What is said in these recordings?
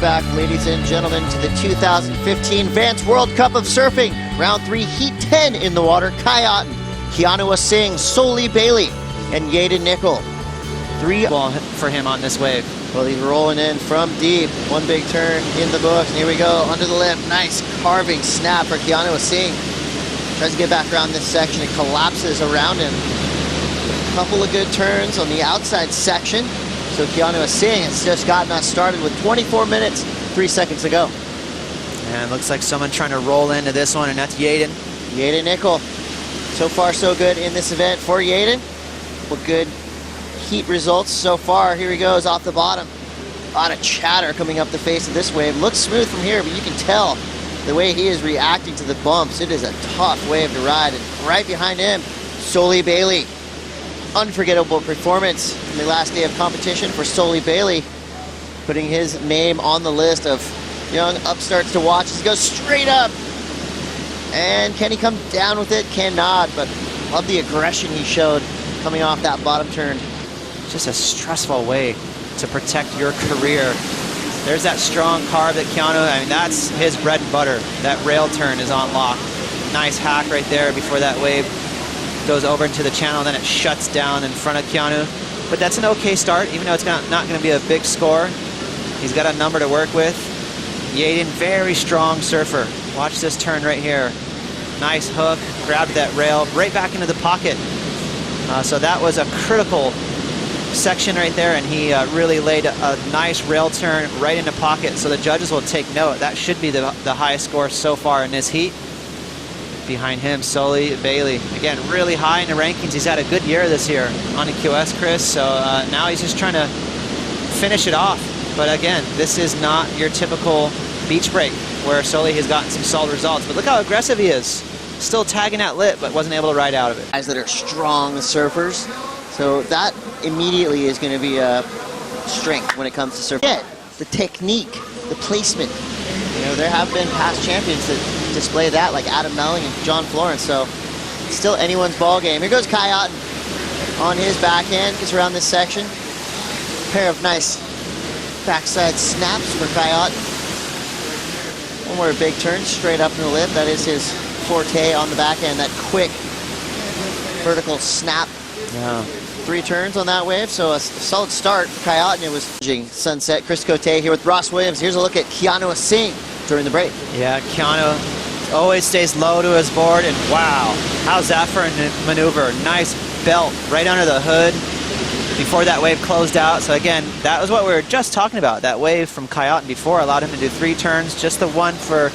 Back, ladies and gentlemen, to the 2015 Vance World Cup of Surfing. Round 3, Heat 10 in the water. Kai Otten, Keanu Singh, Soli Bailey, and Yaden Nickel. 3 ball for him on this wave. Well, he's rolling in from deep. One big turn in the books. And here we go, under the lip. Nice carving snap for Keanu Singh. Tries to get back around this section. It collapses around him. A couple of good turns on the outside section. So Keanu Singh has just gotten us started with 24 minutes, 3 seconds to go. And it looks like someone trying to roll into this one, and that's Yaden. Yaden Nickel. So far, so good in this event for Yaden. Well, good heat results so far. Here he goes off the bottom. A lot of chatter coming up the face of this wave. Looks smooth from here, but you can tell the way he is reacting to the bumps. It is a tough wave to ride. And right behind him, Soli Bailey. Unforgettable performance in the last day of competition for Soli Bailey, putting his name on the list of young upstarts to watch as he goes straight up. And can he come down with it? Cannot, but love the aggression he showed coming off that bottom turn. Just a stressful way to protect your career. There's that strong carve that Keanu, I mean, that's his bread and butter. That rail turn is on lock. Nice hack right there before that wave goes over into the channel, then it shuts down in front of Keanu. But that's an okay start, even though it's not going to be a big score. He's got a number to work with. Yaden, very strong surfer. Watch this turn right here. Nice hook, grabbed that rail, right back into the pocket. So that was a critical section right there, and he really laid a nice rail turn right into pocket, so the judges will take note. That should be the highest score so far in this heat. Behind him, Soli Bailey. Again, really high in the rankings. He's had a good year this year on the QS, Chris, so now he's just trying to finish it off. But again, this is not your typical beach break where Soli has gotten some solid results. But look how aggressive he is. Still tagging that lip, but wasn't able to ride out of it. Guys that are strong surfers, so that immediately is going to be a strength when it comes to surfing. Yeah, the technique, the placement. You know, there have been past champions that display that, like Adam Melling and John Florence, so it's still anyone's ball game. Here goes Kai Otten on his backhand, gets around this section. Pair of nice backside snaps for Kai Otten. One more big turn straight up in the lip. That is his forte on the backhand, that quick vertical snap. Yeah. 3 turns on that wave, so a solid start for Kai Otten. It was sunset. Chris Cote here with Ross Williams. Here's a look at Keanu Singh during the break. Yeah, Keanu always stays low to his board, and wow, how's that for a maneuver? Nice belt right under the hood before that wave closed out. So again, that was what we were just talking about. That wave from Kai Otten before allowed him to do 3 turns, just the one for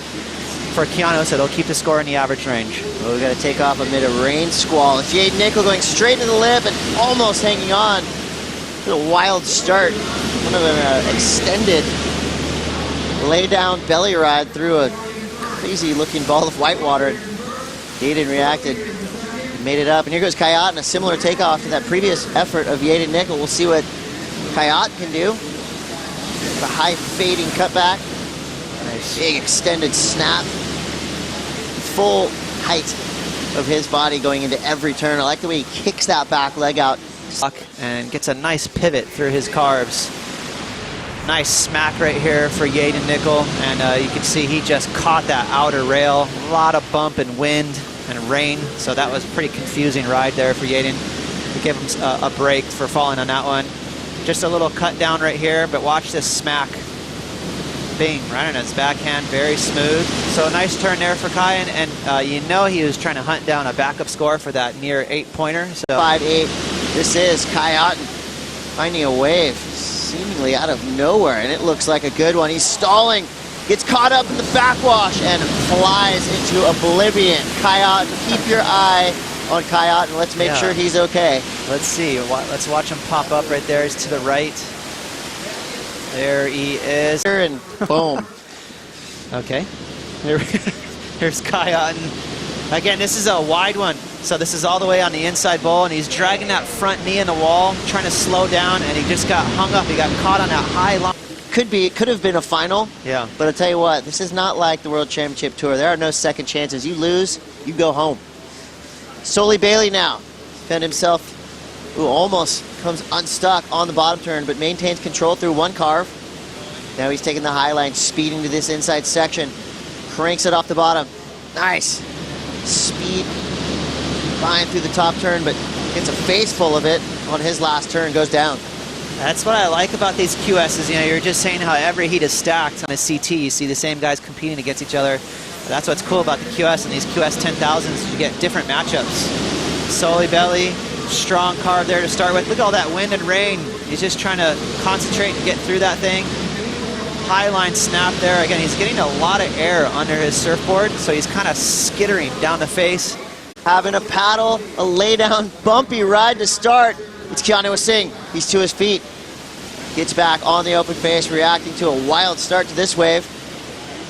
Keanu, so it'll keep the score in the average range. Well, we got to take off amid a rain squall. It's Yaden Nickel going straight into the lip and almost hanging on. It's a wild start. One of an extended lay-down belly ride through a crazy-looking ball of whitewater. Yaden reacted, made it up. And here goes Kai Otten, a similar takeoff to that previous effort of Yaden Nickel. We'll see what Kai Otten can do. The high fading cutback. Nice. Big extended snap. Full height of his body going into every turn. I like the way he kicks that back leg out. And gets a nice pivot through his carves. Nice smack right here for Yaden Nickel, and you can see he just caught that outer rail. A lot of bump and wind and rain, so that was a pretty confusing ride there for Yaden. We give him a break for falling on that one. Just a little cut down right here, but watch this smack. Bing, right on his backhand, very smooth. So a nice turn there for Kai, and you know he was trying to hunt down a backup score for that near 8-pointer. So 5-8. This is Kai Otten finding a wave seemingly out of nowhere, and it looks like a good one. He's stalling, gets caught up in the backwash, and flies into oblivion. Kai Otten, keep your eye on Kai Otten. Let's make sure he's okay. Let's see. Let's watch him pop up right there. He's to the right. There he is. And boom. Okay. Here's Kai Otten. Again, this is a wide one. So this is all the way on the inside bowl, and he's dragging that front knee in the wall, trying to slow down, and he just got hung up. He got caught on that high line. Could have been a final. Yeah. But I'll tell you what, this is not like the World Championship Tour. There are no second chances. You lose, you go home. Soli Bailey now found himself, almost comes unstuck on the bottom turn, but maintains control through one carve. Now he's taking the high line, speeding to this inside section. Cranks it off the bottom. Nice. Speed. Flying through the top turn, but gets a face full of it on his last turn, goes down. That's what I like about these QSs. You know, you're just saying how every heat is stacked on a CT. You see the same guys competing against each other. That's what's cool about the QS and these QS 10,000s. You get different matchups. Sully Belly, strong carb there to start with. Look at all that wind and rain. He's just trying to concentrate and get through that thing. High line snap there. Again, he's getting a lot of air under his surfboard, so he's kind of skittering down the face. Having a paddle, a lay down, bumpy ride to start. It's Keanu Singh. He's to his feet. Gets back on the open face, reacting to a wild start to this wave.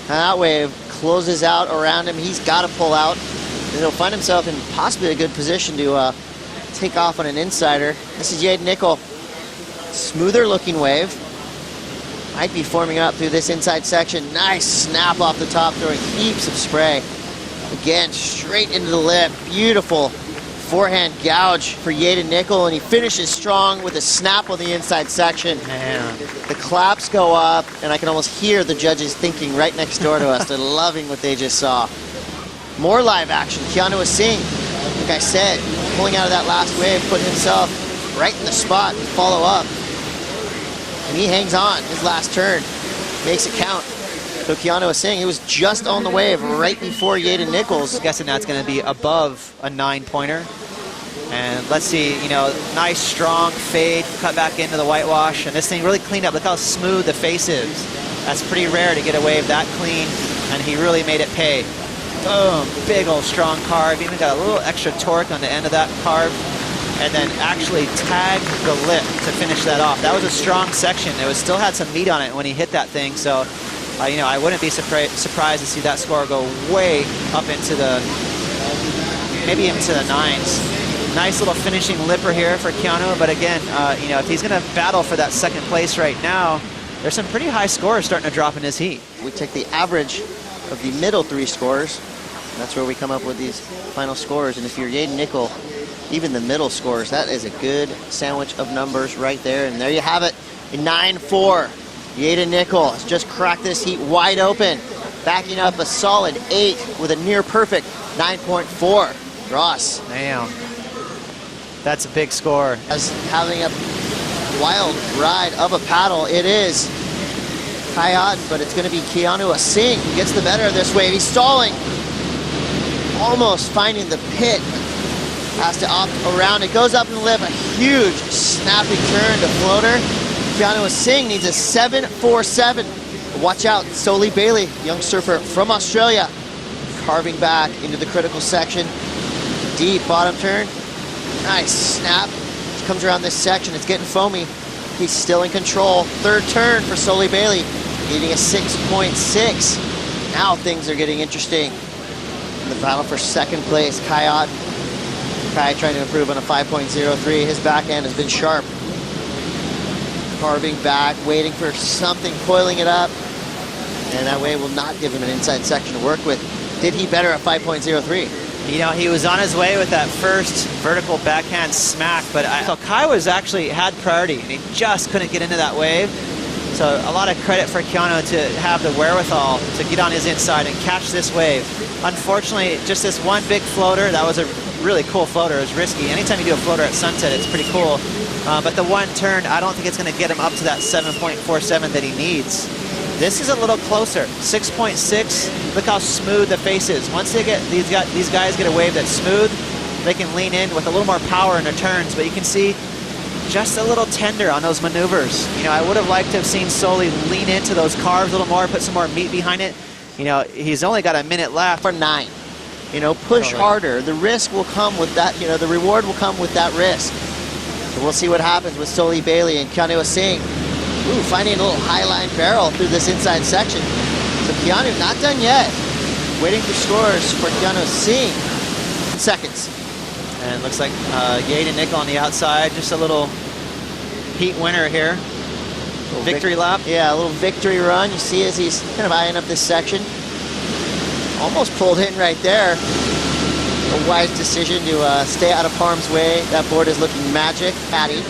And that wave closes out around him. He's got to pull out. And he'll find himself in possibly a good position to take off on an insider. This is Yaden Nickel. Smoother looking wave. Might be forming up through this inside section. Nice snap off the top, throwing heaps of spray. Again, straight into the lip. Beautiful forehand gouge for Yaden Nickel, and he finishes strong with a snap on the inside section. Man. The claps go up, and I can almost hear the judges thinking right next door to us. They're loving what they just saw. More live action. Keanu Singh, like I said, pulling out of that last wave, putting himself right in the spot to follow up. And he hangs on his last turn, makes it count. So Keanu Singh, he was just on the wave right before Yaden Nichols. I'm guessing that's going to be above a 9-pointer. And let's see, you know, nice strong fade, cut back into the whitewash, and this thing really cleaned up. Look how smooth the face is. That's pretty rare to get a wave that clean, and he really made it pay. Boom, big old strong carb, even got a little extra torque on the end of that carb, and then actually tagged the lip to finish that off. That was a strong section. It was still had some meat on it when he hit that thing, so you know, I wouldn't be surprised to see that score go way up into the, maybe into the 9s. Nice little finishing lipper here for Keanu, but again, you know, if he's going to battle for that second place right now, there's some pretty high scores starting to drop in his heat. We take the average of the middle 3 scores. That's where we come up with these final scores, and if you're Yaden Nickel, even the middle scores, that is a good sandwich of numbers right there, and there you have it, a 9-4. Yaden Nickel has just cracked this heat wide open, backing up a solid 8 with a near perfect 9.4. Ross. Damn. That's a big score. As having a wild ride of a paddle, it is Kayat, but it's going to be Keanu Singh who gets the better of this wave. He's stalling, almost finding the pit. Has to opt around. It goes up in the lip, a huge snapping turn to floater. Keanu Singh needs a 7.47. Watch out, Sully Bailey, young surfer from Australia, carving back into the critical section. Deep bottom turn. Nice snap. Comes around this section. It's getting foamy. He's still in control. Third turn for Sully Bailey, needing a 6.6. Now things are getting interesting. In the battle for second place, Kai trying to improve on a 5.03. His backhand has been sharp. Carving back, waiting for something, coiling it up. And that way will not give him an inside section to work with. Did he better at 5.03? You know, he was on his way with that first vertical backhand smack, but so Kai was actually had priority, and he just couldn't get into that wave. So a lot of credit for Keanu to have the wherewithal to get on his inside and catch this wave. Unfortunately, just this one big floater, that was a really cool floater. It was risky. Anytime you do a floater at sunset, it's pretty cool. But the one turn, I don't think it's going to get him up to that 7.47 that he needs. This is a little closer, 6.6. Look how smooth the face is. Once they get these guys get a wave that's smooth, they can lean in with a little more power in their turns. But you can see just a little tender on those maneuvers. You know, I would have liked to have seen Sully lean into those carves a little more, put some more meat behind it. You know, he's only got a minute left. For 9. You know, push harder. The risk will come with that, you know, the reward will come with that risk. So we'll see what happens with Sully Bailey and Keanu Singh. Ooh, finding a little high line barrel through this inside section. So Keanu not done yet. Waiting for scores for Keanu Singh. Seconds. And it looks like Yaden Nickel on the outside. Just a little heat winner here. Victory lap. Yeah, a little victory run. You see as he's kind of eyeing up this section. Almost pulled in right there. A wise decision to stay out of harm's way. That board is looking magic. Patty.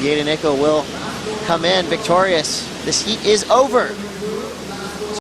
Yaden Nickel will come in victorious. This heat is over.